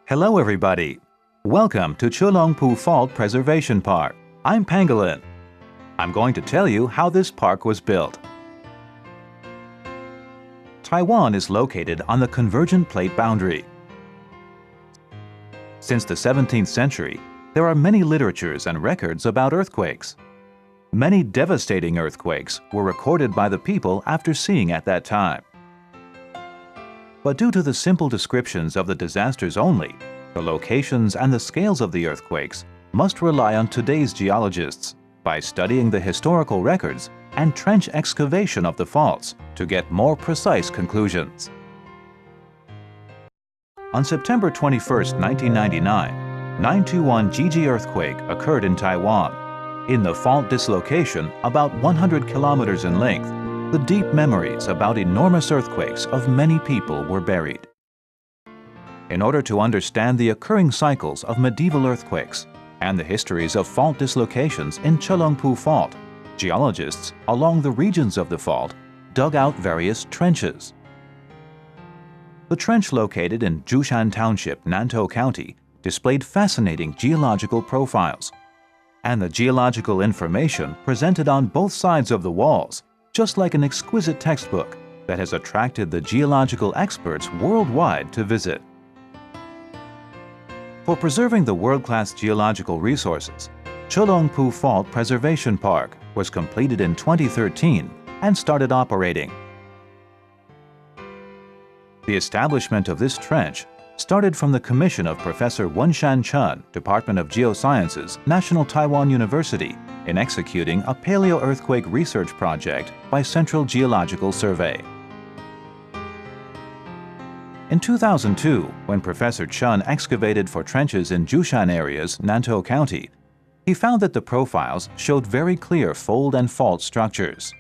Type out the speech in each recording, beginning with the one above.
Hello everybody! Welcome to Chulalongpu Fault Preservation Park. I'm Pangolin. I'm going to tell you how this park was built. Taiwan is located on the convergent plate boundary. Since the 17th century, there are many literatures and records about earthquakes. Many devastating earthquakes were recorded by the people after seeing at that time. But due to the simple descriptions of the disasters only, the locations and the scales of the earthquakes must rely on today's geologists by studying the historical records and trench excavation of the faults to get more precise conclusions. On September 21, 1999, 921 GG earthquake occurred in Taiwan. In the fault dislocation, about 100 kilometers in length, the deep memories about enormous earthquakes of many people were buried. In order to understand the occurring cycles of medieval earthquakes and the histories of fault dislocations in Chulalongpu Fault, geologists along the regions of the fault dug out various trenches. The trench located in Jushan Township, Nantou County, displayed fascinating geological profiles, and the geological information presented on both sides of the walls just like an exquisite textbook that has attracted the geological experts worldwide to visit. For preserving the world-class geological resources, Chulalongpu Fault Preservation Park was completed in 2013 and started operating. The establishment of this trench started from the commission of Professor Wenshan Chen, Department of Geosciences, National Taiwan University, in executing a paleo-earthquake research project by Central Geological Survey. In 2002, when Professor Chen excavated for trenches in Jushan areas, Nantou County, he found that the profiles showed very clear fold and fault structures.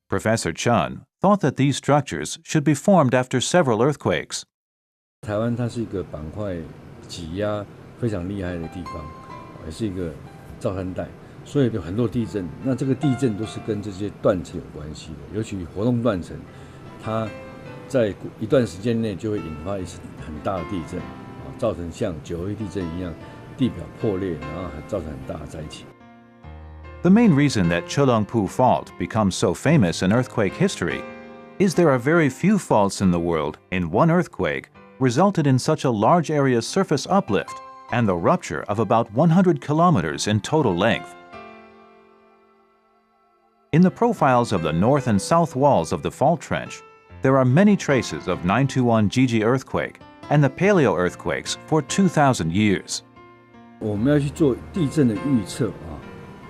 Professor Chen thought that these structures should be formed after several earthquakes. 台湾它是一个板块挤压非常厉害的地方，也是一个造山带，所以有很多地震。那这个地震都是跟这些断层有关系的，尤其活动断层，它在一段时间内就会引发一次很大的地震，造成像921地震一样，地表破裂，然后还造成很大的灾情。 The main reason that Chulalongpu Fault becomes so famous in earthquake history is there are very few faults in the world in one earthquake resulted in such a large area surface uplift and the rupture of about 100 kilometers in total length. In the profiles of the north and south walls of the fault trench, there are many traces of 921 GG earthquake and the paleo earthquakes for 2,000 years. 我们要去做地震的预测啊，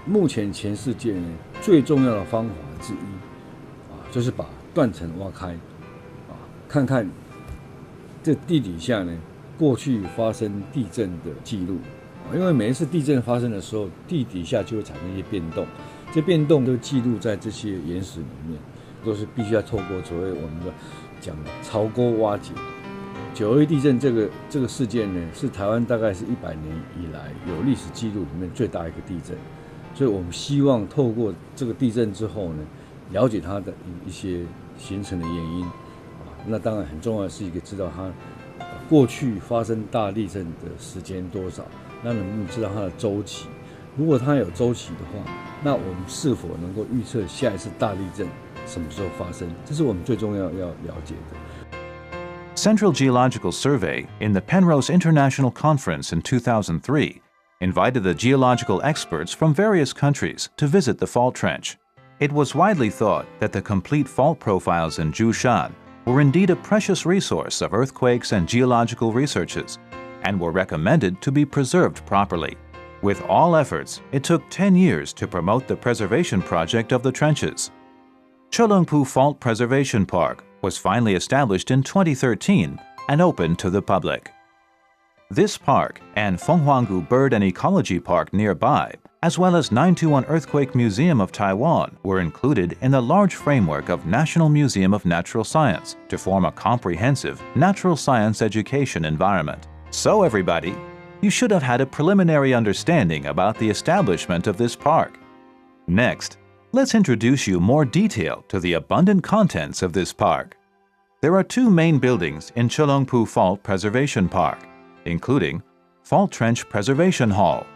目前全世界呢最重要的方法之一啊，就是把断层挖开啊，看看 这地底下呢，过去发生地震的记录，因为每一次地震发生的时候，地底下就会产生一些变动，这变动都记录在这些岩石里面，都是必须要透过所谓我们的讲槽沟挖掘。921地震这个事件呢，是台湾大概是100年以来有历史记录里面最大一个地震，所以我们希望透过这个地震之后呢，了解它的一些形成的原因。 那当然很重要的是一个知道它过去发生大地震的时间多少，那能不能知道它的周期？如果它有周期的话，那我们是否能够预测下一次大地震什么时候发生？这是我们最重要要了解的。 Central Geological Survey in the Penrose International Conference in 2003 invited the geological experts from various countries to visit the fault trench. It was widely thought that the complete fault profiles in Jushan were indeed a precious resource of earthquakes and geological researches, and were recommended to be preserved properly. With all efforts, it took 10 years to promote the preservation project of the trenches. Chulalongpu Fault Preservation Park was finally established in 2013 and opened to the public. This park and Fenghuanggu Bird and Ecology Park nearby, as well as 921 Earthquake Museum of Taiwan, were included in the large framework of National Museum of Natural Science to form a comprehensive natural science education environment. So everybody, you should have had a preliminary understanding about the establishment of this park. Next, let's introduce you more detail to the abundant contents of this park. There are two main buildings in車籠埔Fault Preservation Park, including Fault Trench Preservation Hall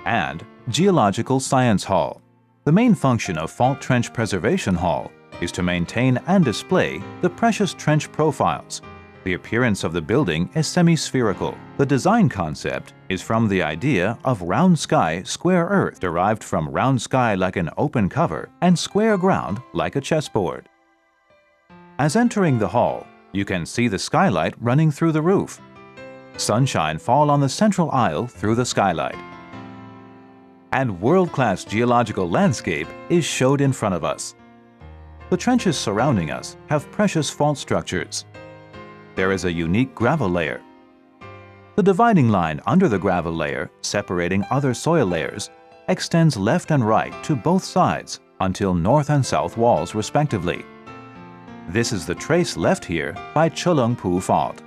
and Geological Science Hall. The main function of Fault Trench Preservation Hall is to maintain and display the precious trench profiles. The appearance of the building is semi-spherical. The design concept is from the idea of round sky, square earth, derived from round sky like an open cover and square ground like a chessboard. As entering the hall, you can see the skylight running through the roof. Sunshine fall on the central aisle through the skylight. And world-class geological landscape is showed in front of us. The trenches surrounding us have precious fault structures. There is a unique gravel layer. The dividing line under the gravel layer, separating other soil layers, extends left and right to both sides until north and south walls respectively. This is the trace left here by車籠埔Fault.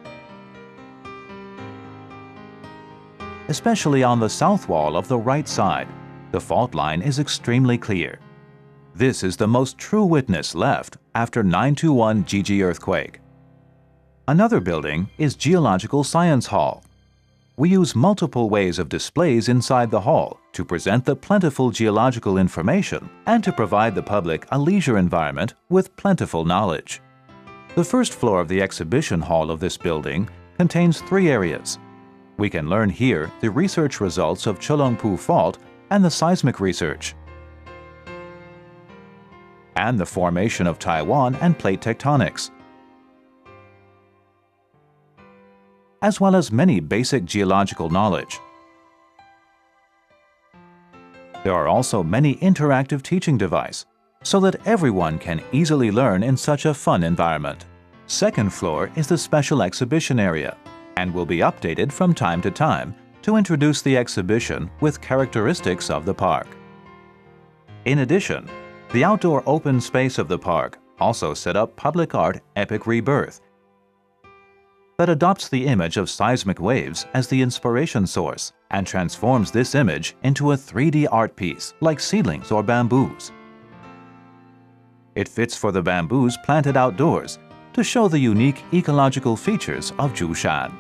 Especially on the south wall of the right side, the fault line is extremely clear. This is the most true witness left after 9/21 GG earthquake. Another building is Geological Science Hall. We use multiple ways of displays inside the hall to present the plentiful geological information and to provide the public a leisure environment with plentiful knowledge. The first floor of the exhibition hall of this building contains 3 areas. We can learn here the research results of車籠埔Fault and the seismic research, and the formation of Taiwan and plate tectonics, as well as many basic geological knowledge. There are also many interactive teaching devices, so that everyone can easily learn in such a fun environment. Second floor is the special exhibition area, and will be updated from time to time to introduce the exhibition with characteristics of the park. In addition, the outdoor open space of the park also set up public art Epic Rebirth that adopts the image of seismic waves as the inspiration source and transforms this image into a 3D art piece like seedlings or bamboos. It fits for the bamboos planted outdoors to show the unique ecological features of Zhushan.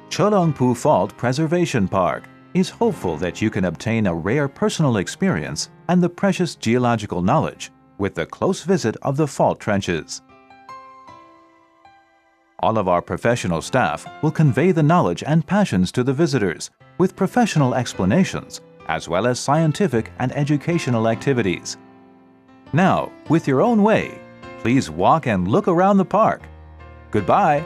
車籠埔Fault Preservation Park is hopeful that you can obtain a rare personal experience and the precious geological knowledge with the close visit of the fault trenches. All of our professional staff will convey the knowledge and passions to the visitors with professional explanations as well as scientific and educational activities. Now, with your own way, please walk and look around the park. Goodbye!